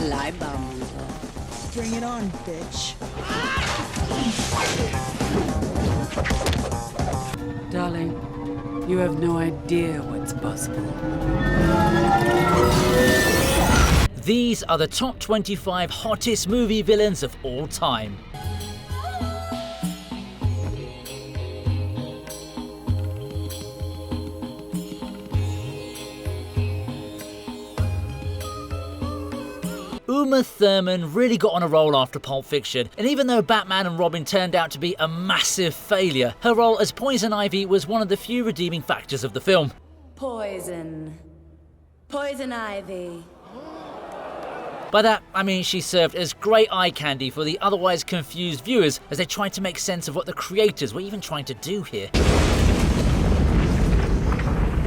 Lie bomb. Bring it on, bitch. Darling, you have no idea what's possible. These are the top 25 hottest movie villains of all time. Uma Thurman really got on a roll after Pulp Fiction, and even though Batman and Robin turned out to be a massive failure, her role as Poison Ivy was one of the few redeeming factors of the film. Poison Ivy. By that, I mean she served as great eye candy for the otherwise confused viewers as they tried to make sense of what the creators were even trying to do here.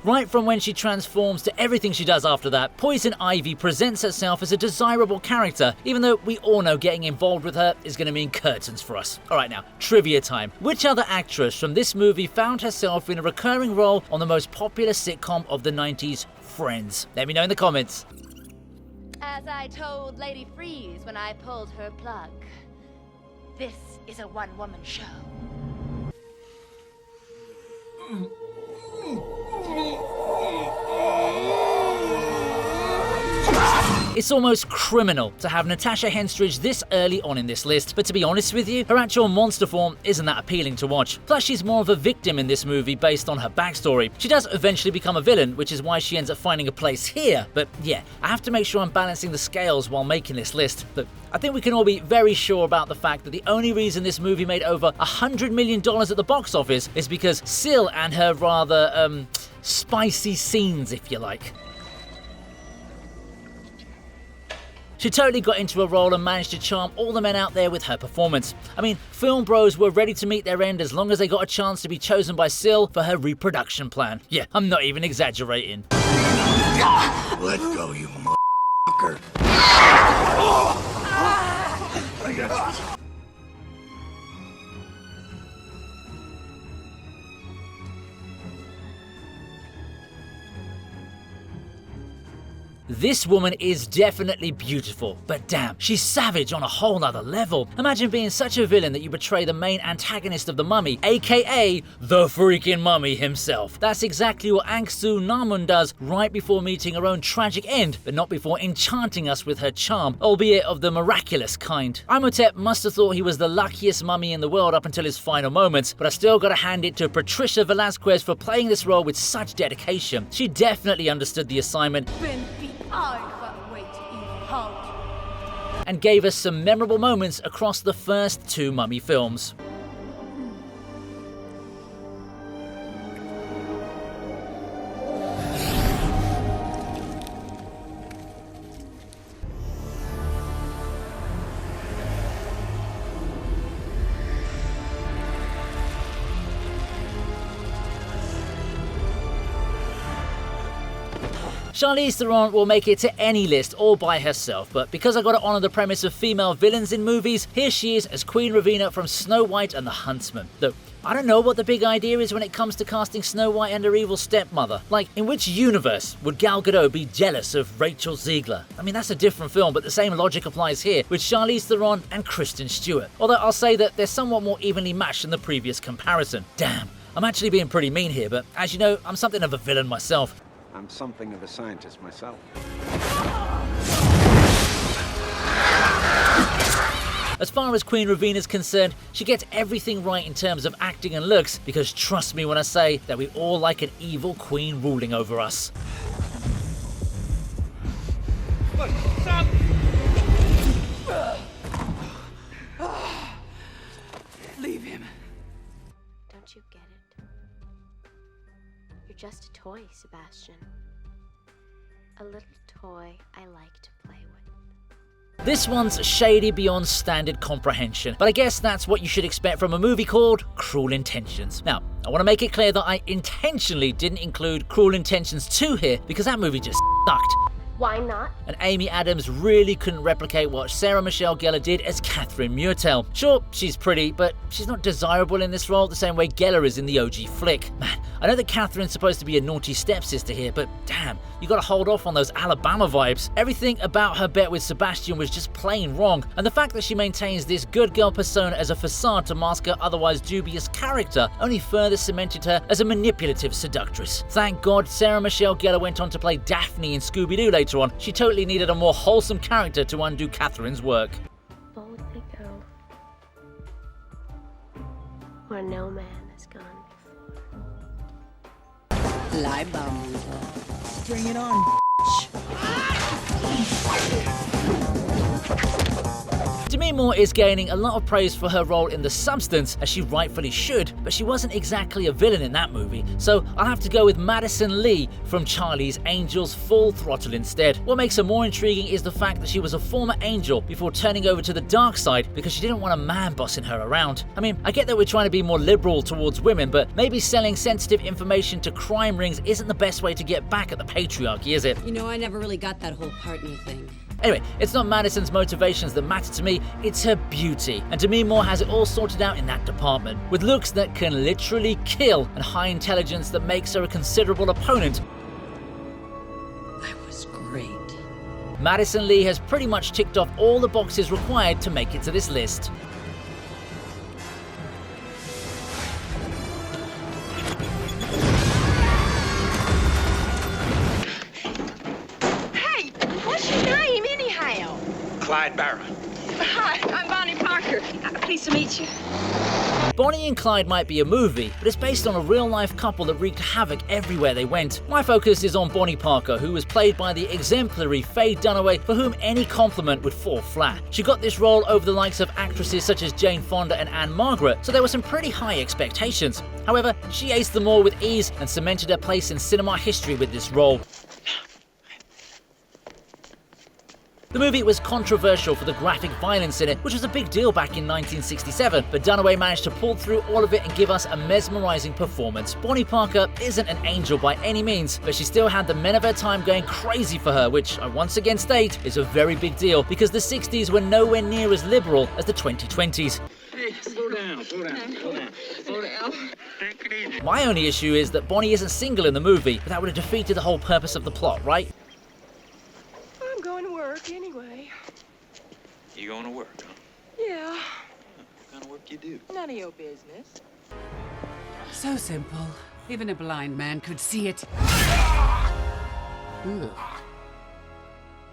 Right from when she transforms to everything she does after that, Poison Ivy presents herself as a desirable character, even though we all know getting involved with her is going to mean curtains for us. Alright now, trivia time. Which other actress from this movie found herself in a recurring role on the most popular sitcom of the 90s, Friends? Let me know in the comments. As I told Lady Freeze when I pulled her plug, this is a one-woman show. It's almost criminal to have Natasha Henstridge this early on in this list, but to be honest with you, her actual monster form isn't that appealing to watch. Plus, she's more of a victim in this movie based on her backstory. She does eventually become a villain, which is why she ends up finding a place here, but yeah, I have to make sure I'm balancing the scales while making this list. But I think we can all be very sure about the fact that the only reason this movie made over $100 million at the box office is because Sil and her rather, spicy scenes, if you like. She totally got into a role and managed to charm all the men out there with her performance. I mean, film bros were ready to meet their end as long as they got a chance to be chosen by Sil for her reproduction plan. Yeah, I'm not even exaggerating. Let go, you motherfucker. I got you. This woman is definitely beautiful, but damn, she's savage on a whole nother level. Imagine being such a villain that you betray the main antagonist of the Mummy, aka the freaking Mummy himself. That's exactly what Anck Su Namun does right before meeting her own tragic end, but not before enchanting us with her charm, albeit of the miraculous kind. Onatopp must have thought he was the luckiest mummy in the world up until his final moments, but I still gotta hand it to Patricia Velasquez for playing this role with such dedication. She definitely understood the assignment and gave us some memorable moments across the first two Mummy films. Charlize Theron will make it to any list all by herself, but because I gotta honour the premise of female villains in movies, here she is as Queen Ravena from Snow White and the Huntsman. Though, I don't know what the big idea is when it comes to casting Snow White and her evil stepmother. Like, in which universe would Gal Gadot be jealous of Rachel Zegler? I mean, that's a different film, but the same logic applies here with Charlize Theron and Kristen Stewart. Although I'll say that they're somewhat more evenly matched than the previous comparison. Damn, I'm actually being pretty mean here, but as you know, I'm something of a villain myself. I'm something of a scientist myself. As far as Queen Ravena's concerned, she gets everything right in terms of acting and looks, because trust me when I say that we all like an evil queen ruling over us. Look, stop! Leave him. Don't you get it? You're just a toy, Sebastian. A little toy I like to play with. This one's shady beyond standard comprehension, but I guess that's what you should expect from a movie called Cruel Intentions. Now, I want to make it clear that I intentionally didn't include Cruel Intentions 2 here because that movie just sucked. Why not? And Amy Adams really couldn't replicate what Sarah Michelle Gellar did as Kathryn Murtel. Sure, she's pretty, but she's not desirable in this role the same way Gellar is in the OG flick. Man, I know that Kathryn's supposed to be a naughty stepsister here, but damn, you gotta hold off on those Alabama vibes. Everything about her bet with Sebastian was just plain wrong, and the fact that she maintains this good girl persona as a facade to mask her otherwise dubious character only further cemented her as a manipulative seductress. Thank God Sarah Michelle Gellar went on to play Daphne in Scooby-Doo later on. She totally needed a more wholesome character to undo Kathryn's work. Boldly go where no man has gone before. Lie bomb. Bring it on, bitch. Demi Moore is gaining a lot of praise for her role in The Substance, as she rightfully should, but she wasn't exactly a villain in that movie, so I'll have to go with Madison Lee from Charlie's Angels Full Throttle instead. What makes her more intriguing is the fact that she was a former angel before turning over to the dark side because she didn't want a man bossing her around. I mean, I get that we're trying to be more liberal towards women, but maybe selling sensitive information to crime rings isn't the best way to get back at the patriarchy, is it? You know, I never really got that whole partner thing. Anyway, it's not Madison's motivations that matter to me, it's her beauty. And Demi Moore has it all sorted out in that department. With looks that can literally kill and high intelligence that makes her a considerable opponent, I was great. Madison Lee has pretty much ticked off all the boxes required to make it to this list. Clyde Barron. Hi, I'm Bonnie Parker. Pleased to meet you. Bonnie and Clyde might be a movie, but it's based on a real-life couple that wreaked havoc everywhere they went. My focus is on Bonnie Parker, who was played by the exemplary Faye Dunaway, for whom any compliment would fall flat. She got this role over the likes of actresses such as Jane Fonda and Anne Margaret, so there were some pretty high expectations. However, she aced them all with ease and cemented her place in cinema history with this role. The movie was controversial for the graphic violence in it, which was a big deal back in 1967, but Dunaway managed to pull through all of it and give us a mesmerizing performance. Bonnie Parker isn't an angel by any means, but she still had the men of her time going crazy for her, which I once again state is a very big deal because the 60s were nowhere near as liberal as the 2020s. Hey, slow down. Take it easy. My only issue is that Bonnie isn't single in the movie, but that would have defeated the whole purpose of the plot, right? I'm going to work anyway. You going to work, huh? Yeah, What kind of work you do? none of your business. So simple. Even a blind man could see it. Ugh.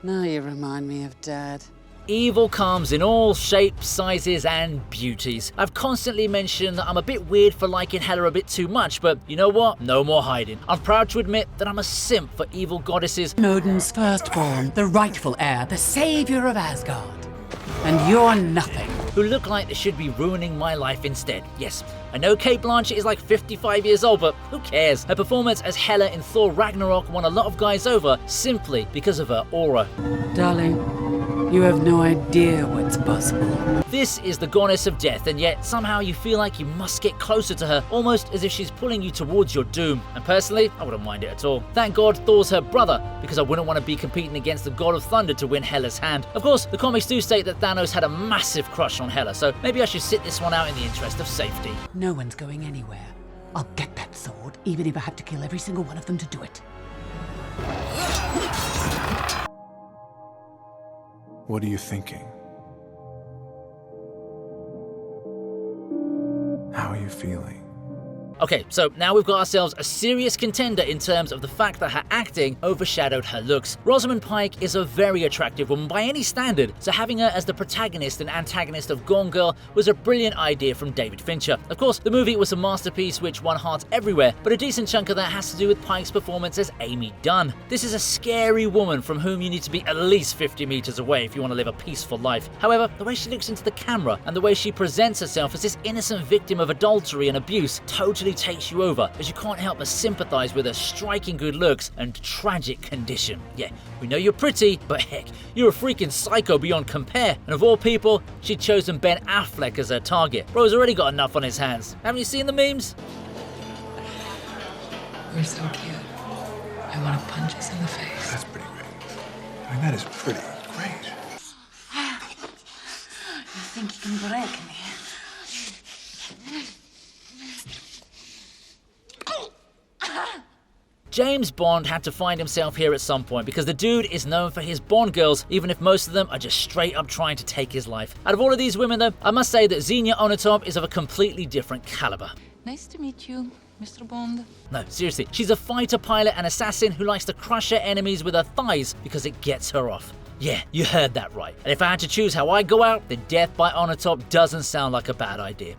Now you remind me of Dad. Evil comes in all shapes, sizes, and beauties. I've constantly mentioned that I'm a bit weird for liking Hela a bit too much, but you know what? No more hiding. I'm proud to admit that I'm a simp for evil goddesses. Odin's firstborn, the rightful heir, the savior of Asgard. And you're nothing. Who look like they should be ruining my life instead. Yes, I know Cate Blanchett is like 55 years old, but who cares? Her performance as Hela in Thor Ragnarok won a lot of guys over simply because of her aura. Darling, you have no idea what's possible. This is the goddess of death, and yet somehow you feel like you must get closer to her, almost as if she's pulling you towards your doom. And personally, I wouldn't mind it at all. Thank God Thor's her brother, because I wouldn't want to be competing against the god of thunder to win Hela's hand. Of course, the comics do state that Thanos had a massive crush on Hela, so maybe I should sit this one out in the interest of safety. No one's going anywhere. I'll get that sword, even if I have to kill every single one of them to do it. What are you thinking? How are you feeling? Okay, so now we've got ourselves a serious contender in terms of the fact that her acting overshadowed her looks. Rosamund Pike is a very attractive woman by any standard, so having her as the protagonist and antagonist of Gone Girl was a brilliant idea from David Fincher. Of course, the movie was a masterpiece which won hearts everywhere, but a decent chunk of that has to do with Pike's performance as Amy Dunne. This is a scary woman from whom you need to be at least 50 meters away if you want to live a peaceful life. However, the way she looks into the camera and the way she presents herself as this innocent victim of adultery and abuse totally takes you over, as you can't help but sympathize with her striking good looks and tragic condition. Yeah, we know you're pretty, but heck, you're a freaking psycho beyond compare. And of all people, she'd chosen Ben Affleck as her target. Bro's already got enough on his hands. Haven't you seen the memes? We're so cute. I want to punch us in the face. That's pretty great. I mean, that is pretty great. You think you can break me? James Bond had to find himself here at some point because the dude is known for his Bond girls, even if most of them are just straight up trying to take his life. Out of all of these women though, I must say that Xenia Onatopp is of a completely different caliber. Nice to meet you, Mr. Bond. No, seriously, she's a fighter pilot and assassin who likes to crush her enemies with her thighs because it gets her off. Yeah, you heard that right. And if I had to choose how I go out, then death by Onatopp doesn't sound like a bad idea.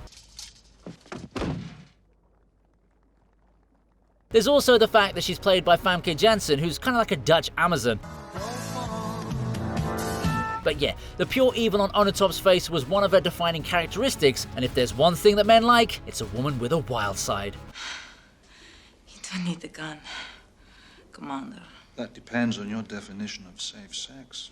There's also the fact that she's played by Famke Janssen, who's kind of like a Dutch Amazon. But yeah, the pure evil on Onatopp's face was one of her defining characteristics, and if there's one thing that men like, it's a woman with a wild side. You don't need the gun, Commander. That depends on your definition of safe sex.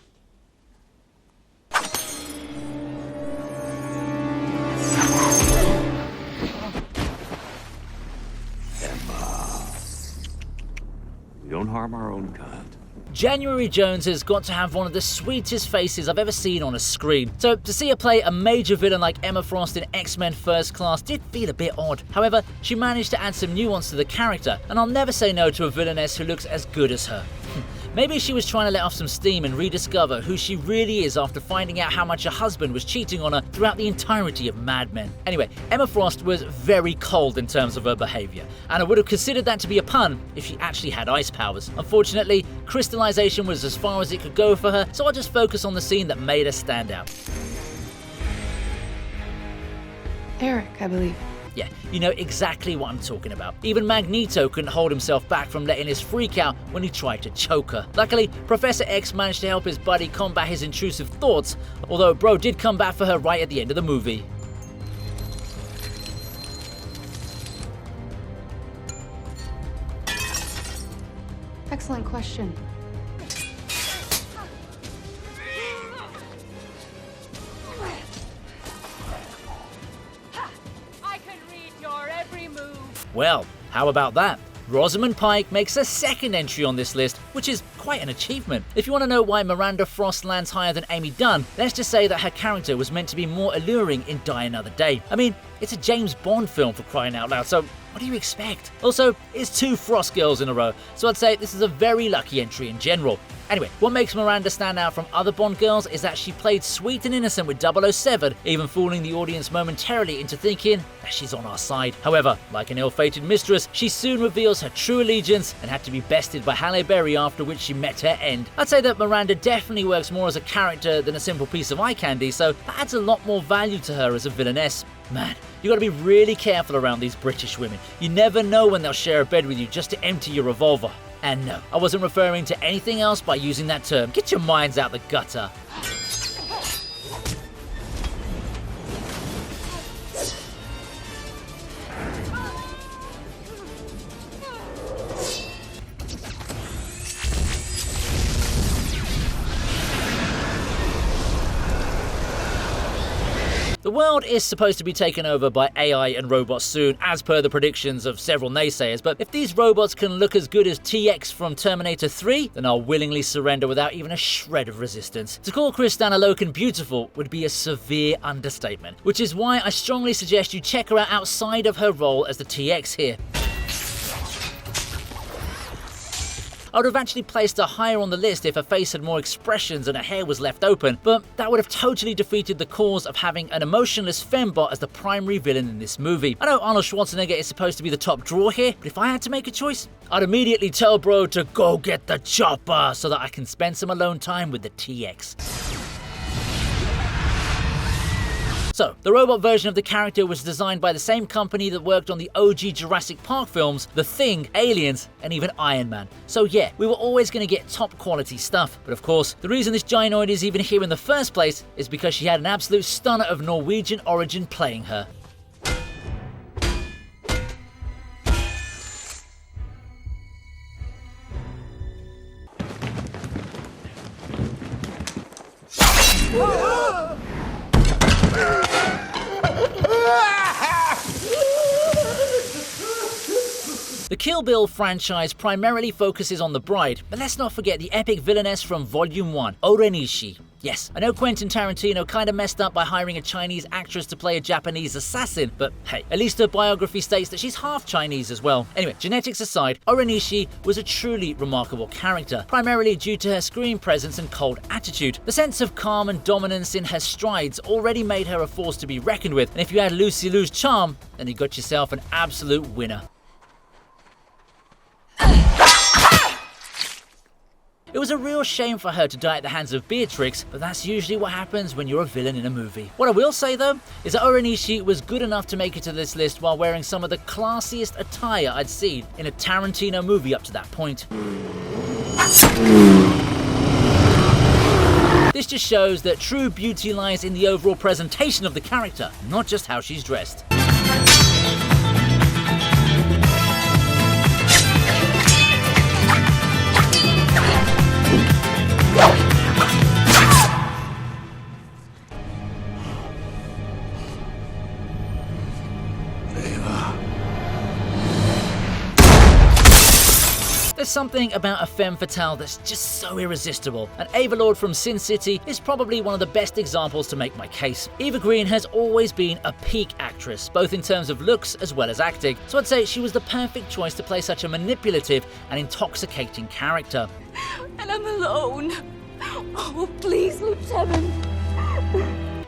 We don't harm our own kind. January Jones has got to have one of the sweetest faces I've ever seen on a screen. So to see her play a major villain like Emma Frost in X-Men First Class did feel a bit odd. However, she managed to add some nuance to the character, and I'll never say no to a villainess who looks as good as her. Maybe she was trying to let off some steam and rediscover who she really is after finding out how much her husband was cheating on her throughout the entirety of Mad Men. Anyway, Emma Frost was very cold in terms of her behaviour, and I would have considered that to be a pun if she actually had ice powers. Unfortunately, crystallization was as far as it could go for her, so I'll just focus on the scene that made her stand out. Eric, I believe. Yeah, you know exactly what I'm talking about. Even Magneto couldn't hold himself back from letting his freak out when he tried to choke her. Luckily, Professor X managed to help his buddy combat his intrusive thoughts, although bro did come back for her right at the end of the movie. Excellent question. Well, how about that? Rosamund Pike makes a second entry on this list, which is quite an achievement. If you want to know why Miranda Frost lands higher than Amy Dunne, let's just say that her character was meant to be more alluring in Die Another Day. I mean, it's a James Bond film for crying out loud, so what do you expect? Also, it's 2 Frost girls in a row, so I'd say this is a very lucky entry in general. Anyway, what makes Miranda stand out from other Bond girls is that she played sweet and innocent with 007, even fooling the audience momentarily into thinking that she's on our side. However, like an ill-fated mistress, she soon reveals her true allegiance and had to be bested by Halle Berry, after which she met her end. I'd say that Miranda definitely works more as a character than a simple piece of eye candy, so that adds a lot more value to her as a villainess. Man, you gotta be really careful around these British women. You never know when they'll share a bed with you just to empty your revolver. And no, I wasn't referring to anything else by using that term. Get your minds out the gutter. The world is supposed to be taken over by AI and robots soon, as per the predictions of several naysayers, but if these robots can look as good as TX from Terminator 3, then I'll willingly surrender without even a shred of resistance. To call Kristanna Loken beautiful would be a severe understatement, which is why I strongly suggest you check her out outside of her role as the TX here. I would have actually placed her higher on the list if her face had more expressions and her hair was left open, but that would have totally defeated the cause of having an emotionless fembot as the primary villain in this movie. I know Arnold Schwarzenegger is supposed to be the top draw here, but if I had to make a choice, I'd immediately tell bro to go get the chopper so that I can spend some alone time with the TX. So, the robot version of the character was designed by the same company that worked on the OG Jurassic Park films, The Thing, Aliens, and even Iron Man. So yeah, we were always going to get top quality stuff. But of course, the reason this gynoid is even here in the first place is because she had an absolute stunner of Norwegian origin playing her. The Kill Bill franchise primarily focuses on the bride, but let's not forget the epic villainess from Volume 1, O-Ren Ishii. Yes, I know Quentin Tarantino kinda messed up by hiring a Chinese actress to play a Japanese assassin, but hey, at least her biography states that she's half Chinese as well. Anyway, genetics aside, O-Ren Ishii was a truly remarkable character, primarily due to her screen presence and cold attitude. The sense of calm and dominance in her strides already made her a force to be reckoned with, and if you add Lucy Liu's charm, then you got yourself an absolute winner. It was a real shame for her to die at the hands of Beatrix, but that's usually what happens when you're a villain in a movie. What I will say though, is that O-Ren Ishii was good enough to make it to this list while wearing some of the classiest attire I'd seen in a Tarantino movie up to that point. This just shows that true beauty lies in the overall presentation of the character, not just how she's dressed. There's something about a femme fatale that's just so irresistible, and Ava Lord from Sin City is probably one of the best examples to make my case. Eva Green has always been a peak actress, both in terms of looks as well as acting, so I'd say she was the perfect choice to play such a manipulative and intoxicating character. And I'm alone. Oh, please, Lieutenant.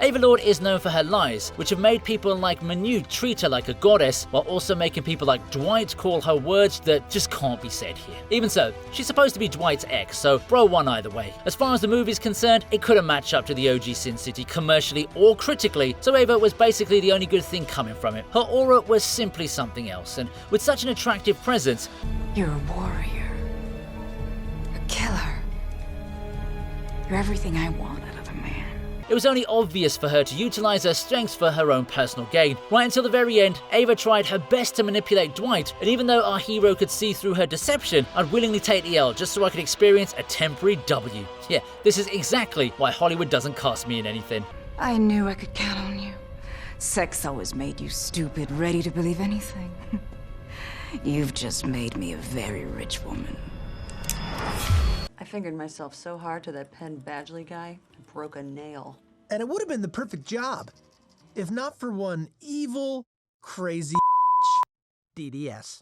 Ava Lord is known for her lies, which have made people like Manu treat her like a goddess, while also making people like Dwight call her words that just can't be said here. Even so, she's supposed to be Dwight's ex, so bro won either way. As far as the movie's concerned, it couldn't match up to the OG Sin City commercially or critically, so Ava was basically the only good thing coming from it. Her aura was simply something else, and with such an attractive presence... You're a warrior. A killer. You're everything I want out of a man. It was only obvious for her to utilize her strengths for her own personal gain. Right until the very end, Ava tried her best to manipulate Dwight, and even though our hero could see through her deception, I'd willingly take the L just so I could experience a temporary W. Yeah, this is exactly why Hollywood doesn't cast me in anything. I knew I could count on you. Sex always made you stupid, ready to believe anything. You've just made me a very rich woman. I fingered myself so hard to that Penn Badgley guy, I broke a nail. And it would have been the perfect job, if not for one evil, crazy DDS.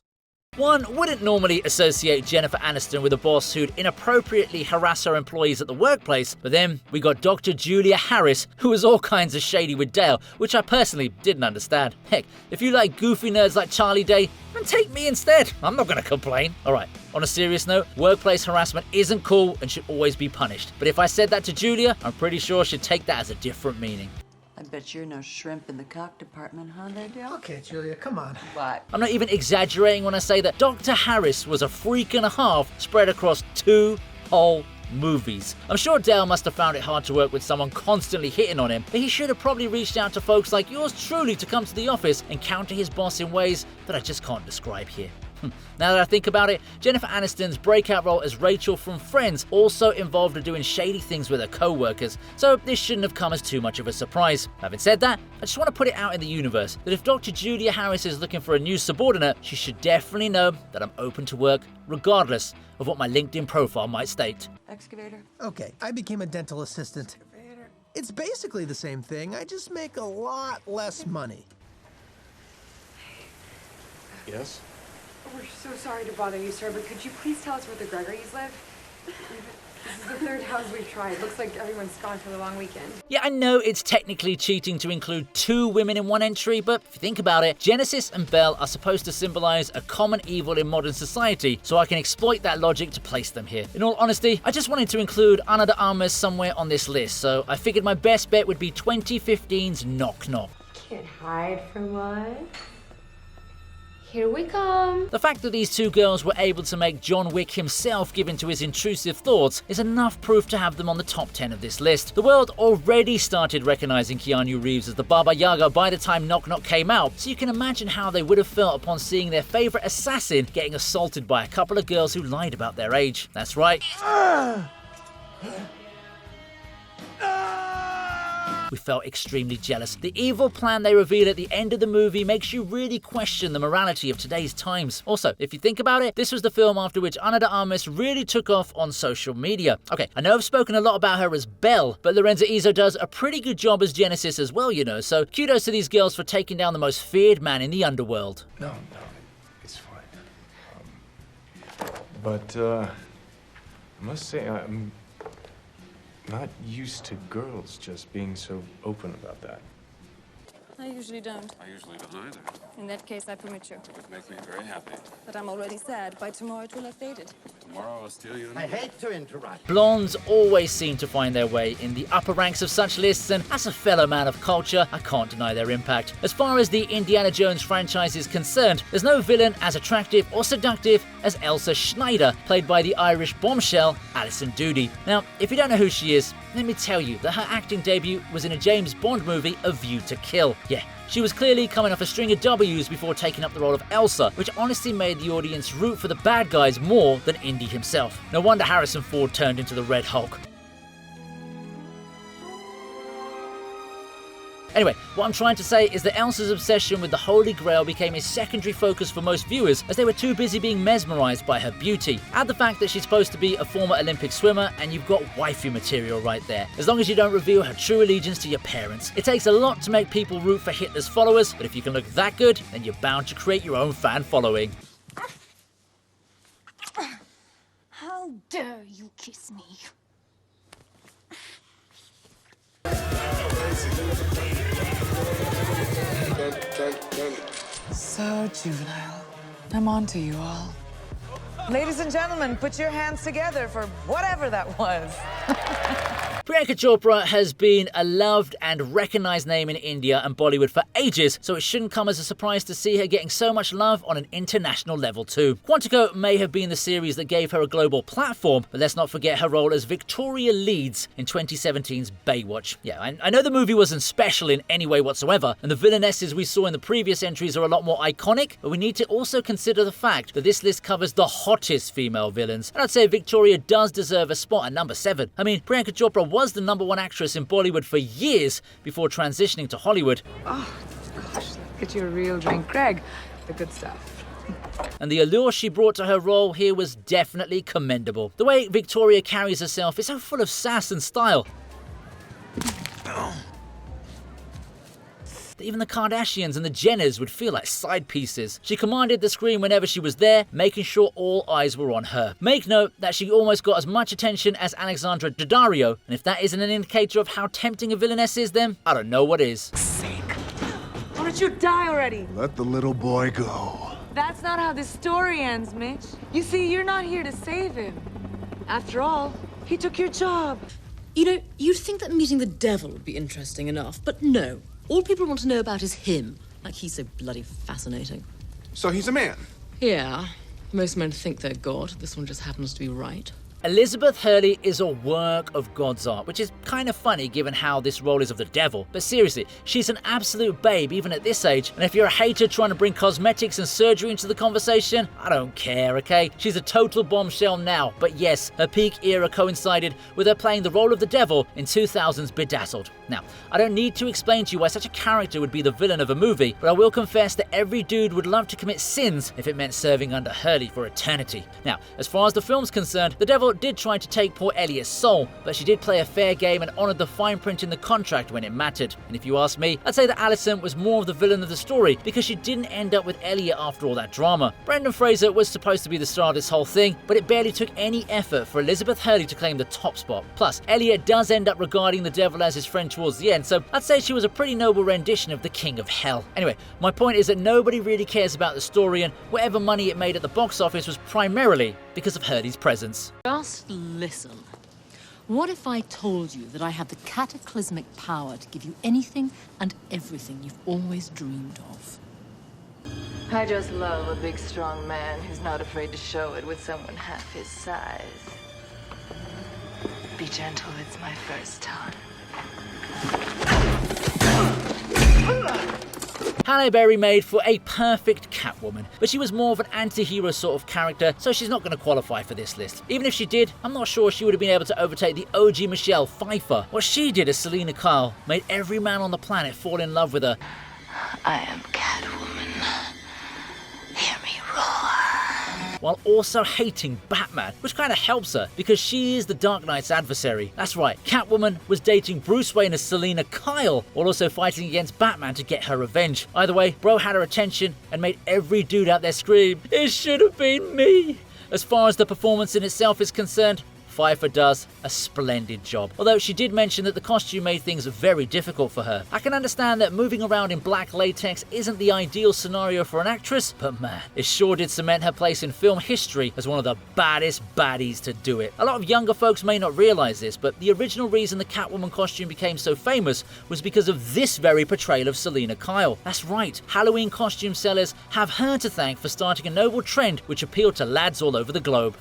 One wouldn't normally associate Jennifer Aniston with a boss who'd inappropriately harass her employees at the workplace, but then we got Dr. Julia Harris, who was all kinds of shady with Dale, which I personally didn't understand. Heck, if you like goofy nerds like Charlie Day, then take me instead. I'm not gonna complain. Alright, on a serious note, workplace harassment isn't cool and should always be punished. But if I said that to Julia, I'm pretty sure she'd take that as a different meaning. I bet you're no shrimp in the cock department, huh, there, Dale? Okay, Julia, come on. What? I'm not even exaggerating when I say that Dr. Harris was a freak and a half spread across 2 whole movies. I'm sure Dale must have found it hard to work with someone constantly hitting on him, but he should have probably reached out to folks like yours truly to come to the office and counter his boss in ways that I just can't describe here. Now that I think about it, Jennifer Aniston's breakout role as Rachel from Friends also involved her doing shady things with her co-workers, so this shouldn't have come as too much of a surprise. Having said that, I just want to put it out in the universe that if Dr. Julia Harris is looking for a new subordinate, she should definitely know that I'm open to work, regardless of what my LinkedIn profile might state. Excavator? Okay, I became a dental assistant. It's basically the same thing, I just make a lot less money. Yes? We're so sorry to bother you, sir, but could you please tell us where the Gregory's live? This is the 3rd house we've tried. Looks like everyone's gone for the long weekend. Yeah, I know it's technically cheating to include 2 women in one entry, but if you think about it, Genesis and Belle are supposed to symbolize a common evil in modern society, so I can exploit that logic to place them here. In all honesty, I just wanted to include Ana de Armas somewhere on this list, so I figured my best bet would be 2015's Knock Knock. Can't hide from us. Here we come. The fact that these 2 girls were able to make John Wick himself give in to his intrusive thoughts is enough proof to have them on the top 10 of this list. The world already started recognizing Keanu Reeves as the Baba Yaga by the time Knock Knock came out, so you can imagine how they would have felt upon seeing their favorite assassin getting assaulted by a couple of girls who lied about their age. That's right. We felt extremely jealous. The evil plan they reveal at the end of the movie makes you really question the morality of today's times. Also, if you think about it, this was the film after which Ana de Armas really took off on social media. Okay, I know I've spoken a lot about her as Belle, but Lorenza Izzo does a pretty good job as Genesis as well, you know, so kudos to these girls for taking down the most feared man in the underworld. No, it's fine. But, I must say, I'm not used to girls just being so open about that. I usually don't. I usually don't either. In that case, I permit you. It would make me very happy. But I'm already sad. By tomorrow, it will have faded. Tomorrow I'll steal you. I hate to interrupt. Blondes always seem to find their way in the upper ranks of such lists, and as a fellow man of culture, I can't deny their impact. As far as the Indiana Jones franchise is concerned, there's no villain as attractive or seductive as Elsa Schneider, played by the Irish bombshell Alison Doody. Now, if you don't know who she is, let me tell you that her acting debut was in a James Bond movie, A View to Kill. Yeah, she was clearly coming off a string of W's before taking up the role of Elsa, which honestly made the audience root for the bad guys more than Indy himself. No wonder Harrison Ford turned into the Red Hulk. Anyway, what I'm trying to say is that Elsa's obsession with the Holy Grail became a secondary focus for most viewers as they were too busy being mesmerized by her beauty. Add the fact that she's supposed to be a former Olympic swimmer and you've got waifu material right there, as long as you don't reveal her true allegiance to your parents. It takes a lot to make people root for Hitler's followers, but if you can look that good, then you're bound to create your own fan following. How dare you kiss me? So juvenile. I'm on to you all. Ladies and gentlemen, put your hands together for whatever that was. Priyanka Chopra has been a loved and recognised name in India and Bollywood for ages, so it shouldn't come as a surprise to see her getting so much love on an international level too. Quantico may have been the series that gave her a global platform, but let's not forget her role as Victoria Leeds in 2017's Baywatch. Yeah, I know the movie wasn't special in any way whatsoever, and the villainesses we saw in the previous entries are a lot more iconic, but we need to also consider the fact that this list covers the hottest female villains, and I'd say Victoria does deserve a spot at number 7. I mean, Priyanka Chopra was the #1 actress in Bollywood for years before transitioning to Hollywood. Oh, gosh, get you a real drink. Greg, the good stuff. And the allure she brought to her role here was definitely commendable. The way Victoria carries herself is so full of sass and style. Even the Kardashians and the Jenners would feel like side pieces. She commanded the screen whenever she was there, making sure all eyes were on her. Make note that she almost got as much attention as Alexandra Daddario, and if that isn't an indicator of how tempting a villainess is, then I don't know what is. Why don't you die already? Let the little boy go. That's not how this story ends, Mitch. You see, you're not here to save him. After all, he took your job. You know, you'd think that meeting the devil would be interesting enough, but no. All people want to know about is him. Like he's so bloody fascinating. So he's a man? Yeah. Most men think they're God. This one just happens to be right. Elizabeth Hurley is a work of God's art, which is kind of funny given how this role is of the devil. But seriously, she's an absolute babe even at this age, and if you're a hater trying to bring cosmetics and surgery into the conversation, I don't care, okay? She's a total bombshell now, but yes, her peak era coincided with her playing the role of the devil in 2000's Bedazzled. Now, I don't need to explain to you why such a character would be the villain of a movie, but I will confess that every dude would love to commit sins if it meant serving under Hurley for eternity. Now, as far as the film's concerned, the devil did try to take poor Elliot's soul, but she did play a fair game and honoured the fine print in the contract when it mattered. And if you ask me, I'd say that Alison was more of the villain of the story because she didn't end up with Elliot after all that drama. Brendan Fraser was supposed to be the star of this whole thing, but it barely took any effort for Elizabeth Hurley to claim the top spot. Plus, Elliot does end up regarding the devil as his friend towards the end, so I'd say she was a pretty noble rendition of the King of Hell. Anyway, my point is that nobody really cares about the story, and whatever money it made at the box office was primarily because of Hurley's presence. Just listen. What if I told you that I have the cataclysmic power to give you anything and everything you've always dreamed of? I just love a big, strong man who's not afraid to show it with someone half his size. Be gentle, it's my first time. Halle Berry made for a perfect Catwoman, but she was more of an anti-hero sort of character, so she's not going to qualify for this list. Even if she did, I'm not sure she would have been able to overtake the OG Michelle Pfeiffer. What she did as Selina Kyle made every man on the planet fall in love with her. I am Catwoman. Hear me roar. While also hating Batman, which kind of helps her because she is the Dark Knight's adversary. That's right, Catwoman was dating Bruce Wayne as Selina Kyle, while also fighting against Batman to get her revenge. Either way, bro had her attention and made every dude out there scream, "It should have been me!" As far as the performance in itself is concerned, Pfeiffer does a splendid job. Although she did mention that the costume made things very difficult for her. I can understand that moving around in black latex isn't the ideal scenario for an actress, but man, it sure did cement her place in film history as one of the baddest baddies to do it. A lot of younger folks may not realize this, but the original reason the Catwoman costume became so famous was because of this very portrayal of Selina Kyle. That's right, Halloween costume sellers have her to thank for starting a noble trend which appealed to lads all over the globe.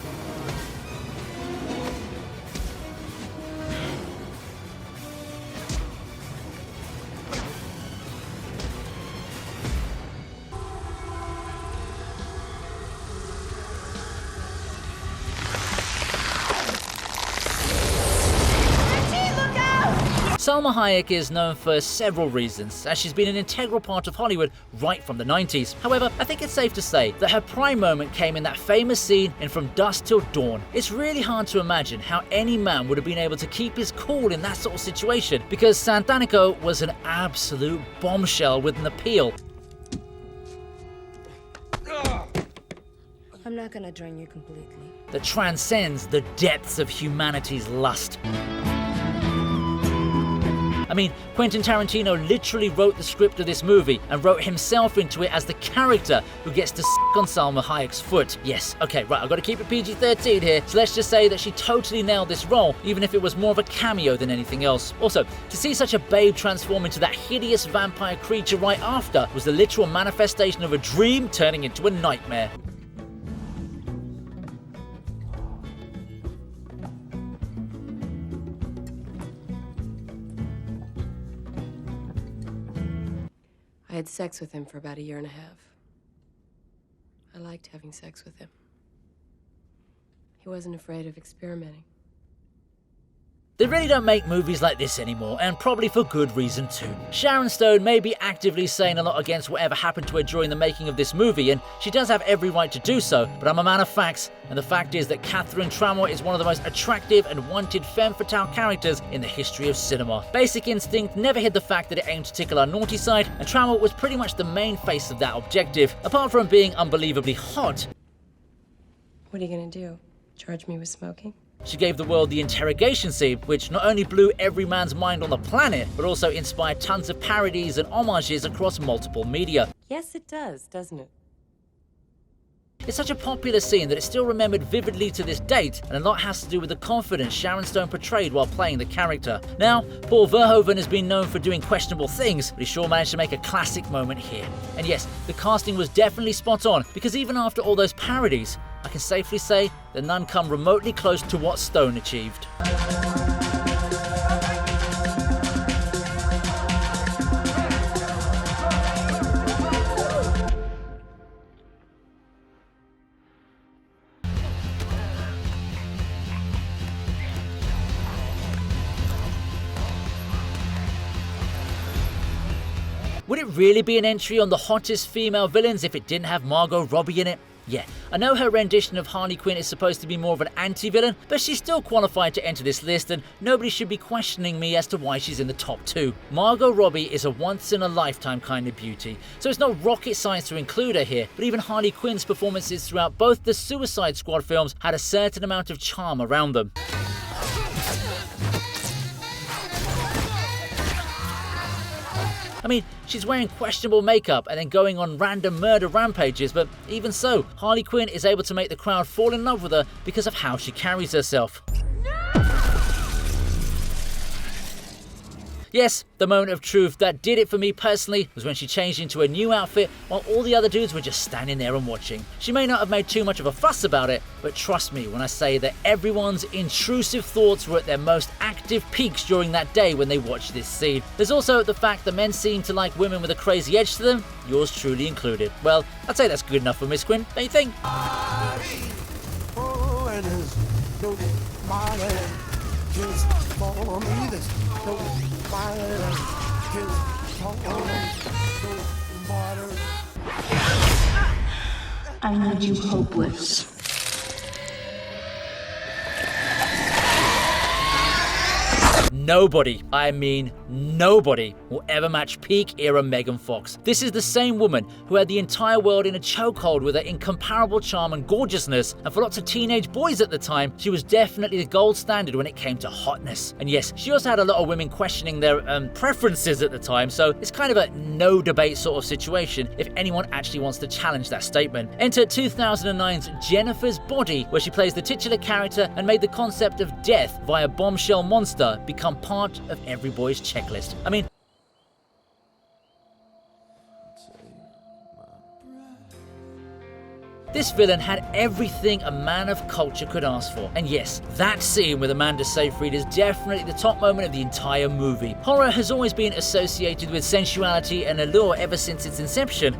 Salma Hayek is known for several reasons, as she's been an integral part of Hollywood right from the 90s. However, I think it's safe to say that her prime moment came in that famous scene in From Dusk Till Dawn. It's really hard to imagine how any man would have been able to keep his cool in that sort of situation, because Santanico was an absolute bombshell with an appeal. I'm not gonna join you completely. That transcends the depths of humanity's lust. I mean, Quentin Tarantino literally wrote the script of this movie and wrote himself into it as the character who gets to suck on Salma Hayek's foot. Yes, okay, right, I've got to keep it PG-13 here, so let's just say that she totally nailed this role, even if it was more of a cameo than anything else. Also, to see such a babe transform into that hideous vampire creature right after was the literal manifestation of a dream turning into a nightmare. I had sex with him for about 1.5 years. I liked having sex with him. He wasn't afraid of experimenting. They really don't make movies like this anymore, and probably for good reason too. Sharon Stone may be actively saying a lot against whatever happened to her during the making of this movie, and she does have every right to do so, but I'm a man of facts, and the fact is that Kathryn Tramore is one of the most attractive and wanted femme fatale characters in the history of cinema. Basic Instinct never hid the fact that it aimed to tickle our naughty side, and Tramore was pretty much the main face of that objective. Apart from being unbelievably hot, What are you gonna do? Charge me with smoking? she gave the world the interrogation scene, which not only blew every man's mind on the planet, but also inspired tons of parodies and homages across multiple media. Yes, it does, doesn't it? It's such a popular scene that it's still remembered vividly to this date, and a lot has to do with the confidence Sharon Stone portrayed while playing the character. Now, Paul Verhoeven has been known for doing questionable things, but he sure managed to make a classic moment here. And yes, the casting was definitely spot on, because even after all those parodies, I can safely say that none come remotely close to what Stone achieved. Would it really be an entry on the hottest female villains if it didn't have Margot Robbie in it? Yeah, I know her rendition of Harley Quinn is supposed to be more of an anti-villain, but she's still qualified to enter this list, and nobody should be questioning me as to why she's in the top 2. Margot Robbie is a once-in-a-lifetime kind of beauty, so it's no rocket science to include her here, but even Harley Quinn's performances throughout both the Suicide Squad films had a certain amount of charm around them. I mean, she's wearing questionable makeup and then going on random murder rampages, but even so, Harley Quinn is able to make the crowd fall in love with her because of how she carries herself. Yes, the moment of truth that did it for me personally was when she changed into a new outfit while all the other dudes were just standing there and watching. She may not have made too much of a fuss about it, but trust me when I say that everyone's intrusive thoughts were at their most active peaks during that day when they watched this scene. There's also the fact that men seem to like women with a crazy edge to them, yours truly included. Well, I'd say that's good enough for Miss Quinn, don't you think? I made you hopeless. Nobody, I mean nobody, will ever match peak era Megan Fox. This is the same woman who had the entire world in a chokehold with her incomparable charm and gorgeousness, and for lots of teenage boys at the time, she was definitely the gold standard when it came to hotness. And yes, she also had a lot of women questioning their preferences at the time, so it's kind of a no debate sort of situation if anyone actually wants to challenge that statement. Enter 2009's Jennifer's Body, where she plays the titular character and made the concept of death via bombshell monster become part of every boy's checklist. I mean, this villain had everything a man of culture could ask for. And yes, that scene with Amanda Seyfried is definitely the top moment of the entire movie. Horror has always been associated with sensuality and allure ever since its inception.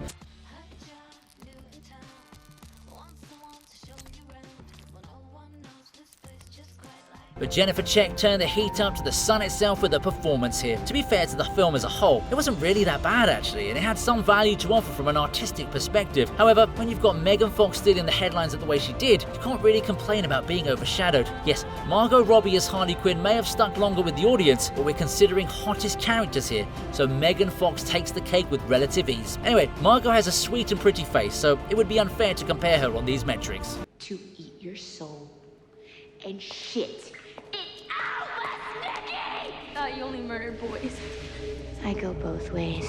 But Jennifer Check turned the heat up to the sun itself with her performance here. To be fair to the film as a whole, it wasn't really that bad actually, and it had some value to offer from an artistic perspective. However, when you've got Megan Fox stealing the headlines the way she did, you can't really complain about being overshadowed. Yes, Margot Robbie as Harley Quinn may have stuck longer with the audience, but we're considering hottest characters here, so Megan Fox takes the cake with relative ease. Anyway, Margot has a sweet and pretty face, so it would be unfair to compare her on these metrics. To eat your soul and shit. Thought you only murdered boys. I go both ways.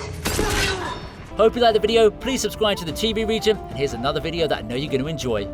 Hope you liked the video. Please subscribe to the TV Region, and here's another video that I know you're going to enjoy.